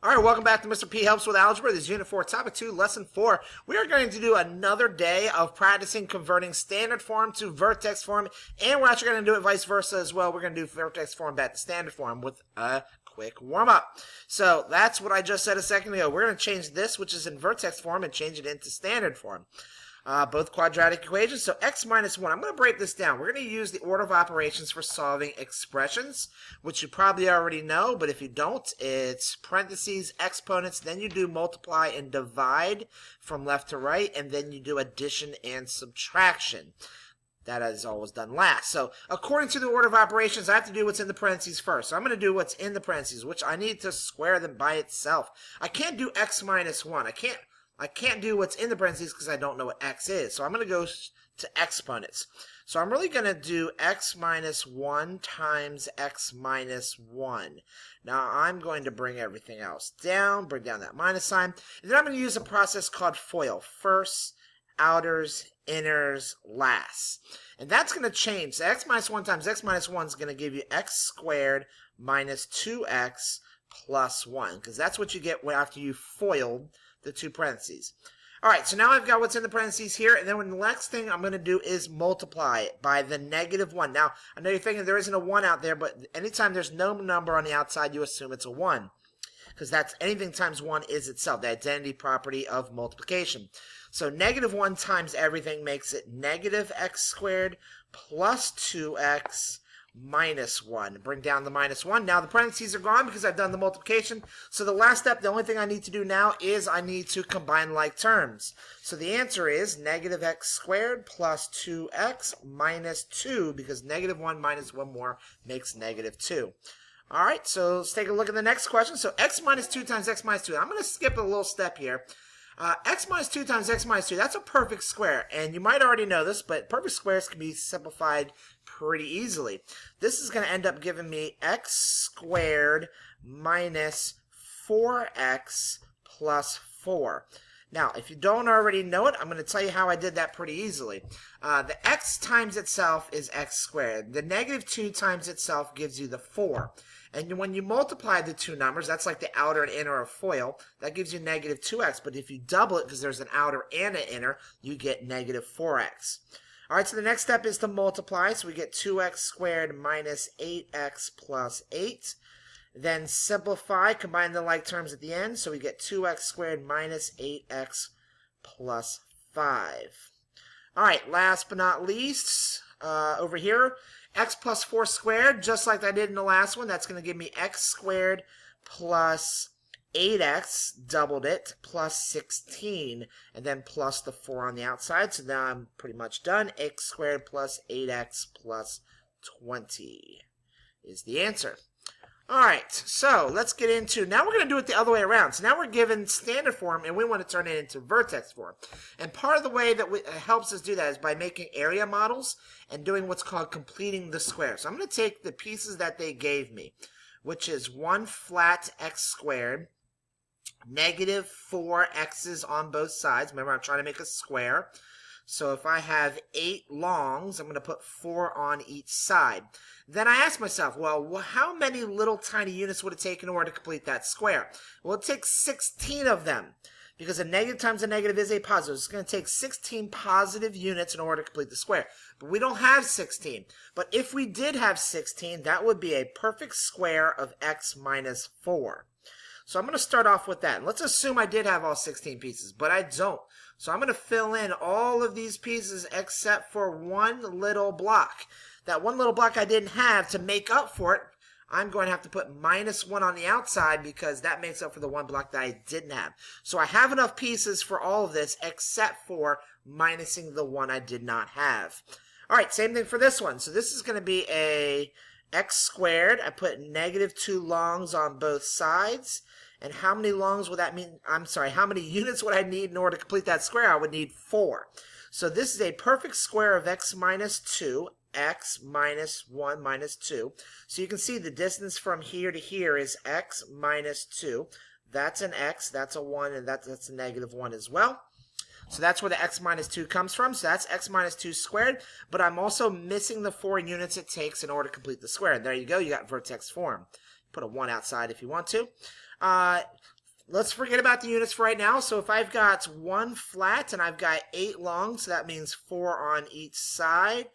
All right, welcome back to Mr. P Helps with Algebra. This is Unit 4, Topic 2, Lesson 4. We are going to do another day of practicing converting standard form to vertex form, and we're actually going to do it vice versa as well. We're going to do vertex form back to standard form with a quick warm-up. So that's what I just said a second ago. We're going to change this, which is in vertex form, and change it into standard form. Both quadratic equations. So x minus 1. I'm going to break this down. We're going to use the order of operations for solving expressions, which you probably already know, but if you don't, it's parentheses, exponents, then you do multiply and divide from left to right, and then you do addition and subtraction. That is always done last. So according to the order of operations, I have to do what's in the parentheses first. So I'm going to do what's in the parentheses, which I need to square them by itself. I can't do x minus 1. I can't do what's in the parentheses because I don't know what x is. So I'm going to go to exponents. So I'm really going to do x minus 1 times x minus 1. Now I'm going to bring everything else down, bring down that minus sign. And then I'm going to use a process called FOIL. First, outers, inners, last. And that's going to change. So x minus 1 times x minus 1 is going to give you x squared minus 2x plus 1. Because that's what you get after you FOILed the two parentheses. All right, so now I've got what's in the parentheses here, and then the next thing I'm going to do is multiply it by the negative 1. Now, I know you're thinking there isn't a 1 out there, but anytime there's no number on the outside, you assume it's a 1, because that's anything times 1 is itself, the identity property of multiplication. So negative 1 times everything makes it negative x squared plus 2x minus 1. Bring down the minus 1. Now the parentheses are gone because I've done the multiplication. So the last step, the only thing I need to do now is I need to combine like terms. So the answer is negative x squared plus 2x minus 2, because negative 1 minus 1 more makes negative 2. All right, so let's take a look at the next question. So x minus 2 times x minus 2. I'm going to skip a little step here. X minus 2 times x minus 2, that's a perfect square. And you might already know this, but perfect squares can be simplified pretty easily. This is going to end up giving me x squared minus 4x plus 4. Now, if you don't already know it, I'm going to tell you how I did that pretty easily. The x times itself is x squared. The negative 2 times itself gives you the 4. And when you multiply the two numbers, that's like the outer and inner of FOIL, that gives you negative 2x. But if you double it, because there's an outer and an inner, you get negative 4x. All right, so the next step is to multiply. So we get 2x squared minus 8x plus 8. Then simplify, combine the like terms at the end. So we get 2x squared minus 8x plus 5. All right, last but not least, over here, x plus 4 squared, just like I did in the last one. That's going to give me x squared plus 8x, doubled it, plus 16, and then plus the 4 on the outside. So now I'm pretty much done. X squared plus 8x plus 20 is the answer. All right, so let's get into, now we're going to do it the other way around. So now we're given standard form, and we want to turn it into vertex form. And part of the way that helps us do that is by making area models and doing what's called completing the square. So I'm going to take the pieces that they gave me, which is 1 flat x squared, negative 4 x's on both sides. Remember, I'm trying to make a square. So if I have 8 longs, I'm going to put 4 on each side. Then I ask myself, well, how many little tiny units would it take in order to complete that square? Well, it takes 16 of them, because a negative times a negative is a positive. It's going to take 16 positive units in order to complete the square. But we don't have 16. But if we did have 16, that would be a perfect square of x minus 4. So I'm going to start off with that. And let's assume I did have all 16 pieces, but I don't. So I'm going to fill in all of these pieces except for one little block. That one little block I didn't have, to make up for it, I'm going to have to put minus 1 on the outside, because that makes up for the one block that I didn't have. So I have enough pieces for all of this except for minusing the one I did not have. All right, same thing for this one. So this is going to be a x squared. I put negative 2 longs on both sides. And how many longs would that mean? I'm sorry, how many units would I need in order to complete that square? I would need 4. So this is a perfect square of x minus 2, x minus 1 minus 2. So you can see the distance from here to here is x minus 2. That's an x, that's a 1, and that's a negative 1 as well. So that's where the x minus 2 comes from. So that's x minus 2 squared. But I'm also missing the 4 units it takes in order to complete the square. And there you go. You got vertex form. Put a 1 outside if you want to. let's forget about the units for right now. So if I've got 1 flat and I've got 8 long, so that means 4 on each side.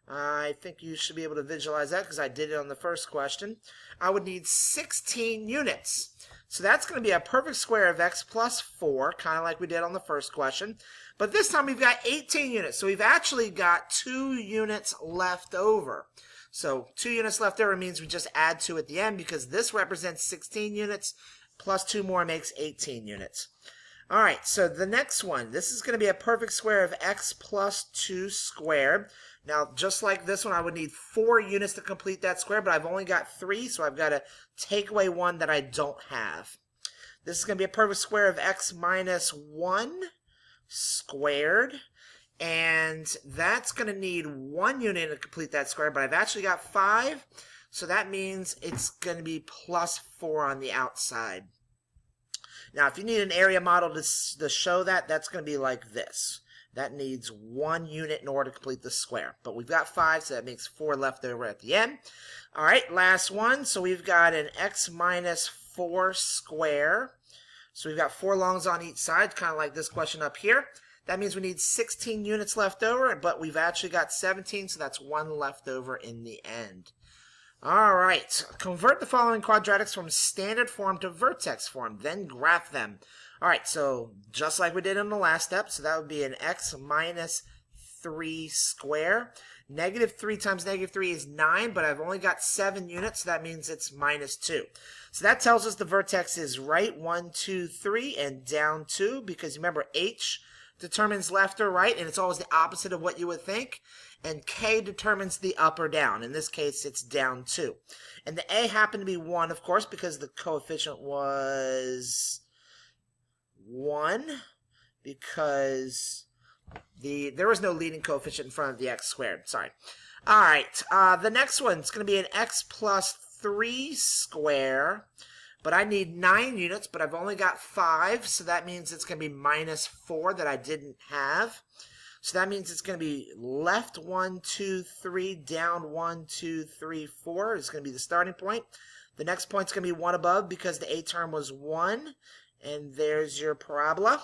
I think you should be able to visualize that because I did it on the first question. I would need 16 units. So that's going to be a perfect square of x plus 4, kind of like we did on the first question. But this time we've got 18 units. So we've actually got 2 units left over. So 2 units left over means we just add 2 at the end because this represents 16 units plus 2 more makes 18 units. All right, so the next one, this is going to be a perfect square of x plus 2 squared. Now, just like this one, I would need 4 units to complete that square, but I've only got 3, so I've got to take away 1 that I don't have. This is going to be a perfect square of x minus 1 squared, and that's going to need 1 unit to complete that square, but I've actually got 5, so that means it's going to be plus 4 on the outside. Now, if you need an area model to show that, that's going to be like this. That needs 1 unit in order to complete the square. But we've got 5, so that makes 4 left over at the end. All right, last one. So we've got an x minus 4 square. So we've got 4 longs on each side, kind of like this question up here. That means we need 16 units left over, but we've actually got 17, so that's 1 left over in the end. All right, convert the following quadratics from standard form to vertex form, then graph them. All right, so just like we did in the last step, so that would be an x minus 3 square. Negative 3 times negative 3 is 9, but I've only got 7 units, so that means it's minus 2. So that tells us the vertex is right 1, 2, 3, and down 2, because remember, h determines left or right, and it's always the opposite of what you would think. And k determines the up or down. In this case, it's down 2. And the a happened to be 1, of course, because the coefficient was 1, because there was no leading coefficient in front of the x squared. Sorry. All right. The next one's going to be an x plus 3 square. But I need 9 units, but I've only got 5, so that means it's going to be minus 4 that I didn't have. So that means it's going to be left 1, 2, 3, down 1, 2, 3, 4 is going to be the starting point. The next point's going to be 1 above because the a term was 1. And there's your parabola.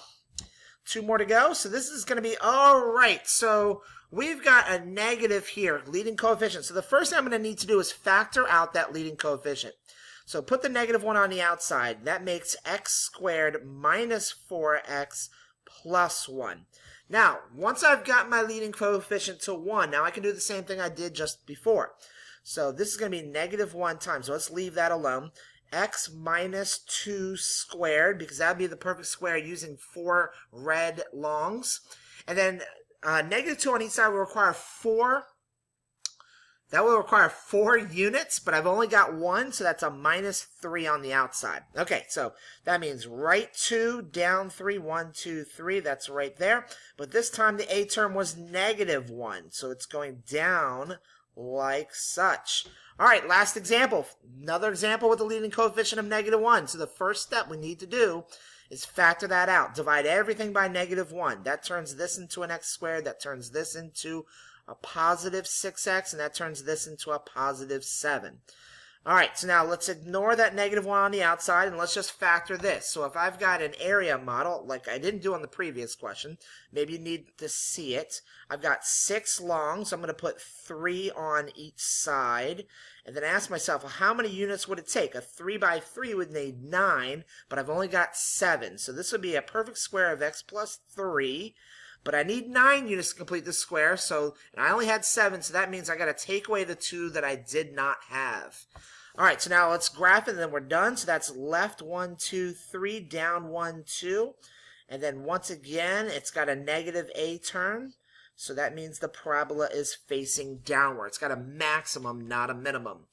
2 more to go. So this is going to be, all right, so we've got a negative here, leading coefficient. So the first thing I'm going to need to do is factor out that leading coefficient. So put the negative 1 on the outside. That makes x squared minus 4x plus 1. Now, once I've got my leading coefficient to 1, now I can do the same thing I did just before. So this is going to be negative 1 times. So let's leave that alone. X minus 2 squared, because that would be the perfect square using 4 red longs. And then negative 2 on each side will require 4. That will require 4 units, but I've only got 1, so that's a minus 3 on the outside. Okay, so that means right 2, down 3, 1, 2, 3. That's right there. But this time the a term was negative 1, so it's going down like such. All right, last example. Another example with a leading coefficient of negative 1. So the first step we need to do is factor that out. Divide everything by negative 1. That turns this into an x squared. That turns this into a positive 6x, and that turns this into a positive 7. All right, so now let's ignore that negative 1 on the outside, and let's just factor this. So if I've got an area model, like I didn't do on the previous question, maybe you need to see it. I've got 6 long, so I'm going to put 3 on each side, and then ask myself, well, how many units would it take? A 3 by 3 would need 9, but I've only got 7. So this would be a perfect square of x plus 3. But I need 9 units to complete this square, and I only had 7, so that means I got to take away the 2 that I did not have. All right, so now let's graph it, and then we're done. So that's left 1, 2, 3, down 1, 2. And then once again, it's got a negative a term, so that means the parabola is facing downward. It's got a maximum, not a minimum.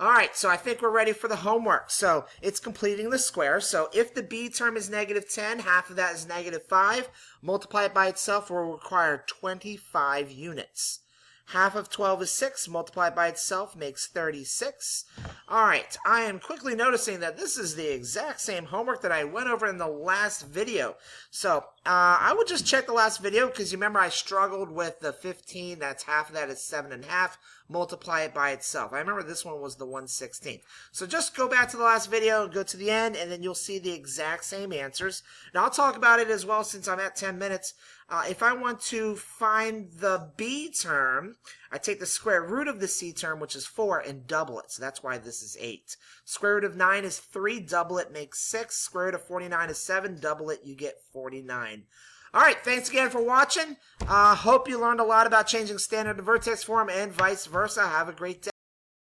All right, so I think we're ready for the homework. So it's completing the square. So if the b term is negative 10, half of that is negative 5. Multiply it by itself will require 25 units. Half of 12 is 6. Multiplied by itself makes 36. All right, I am quickly noticing that this is the exact same homework that I went over in the last video. So I would just check the last video because you remember I struggled with the 15. That's half of that is 7.5. Multiply it by itself. I remember this one was the 1/16. So just go back to the last video, go to the end, and then you'll see the exact same answers. Now I'll talk about it as well since I'm at 10 minutes. If I want to find the b term, I take the square root of the c term, which is 4, and double it. So that's why this is 8. Square root of 9 is 3. Double it makes 6. Square root of 49 is 7. Double it, you get 49. All right, thanks again for watching. Hope you learned a lot about changing standard to vertex form and vice versa. Have a great day.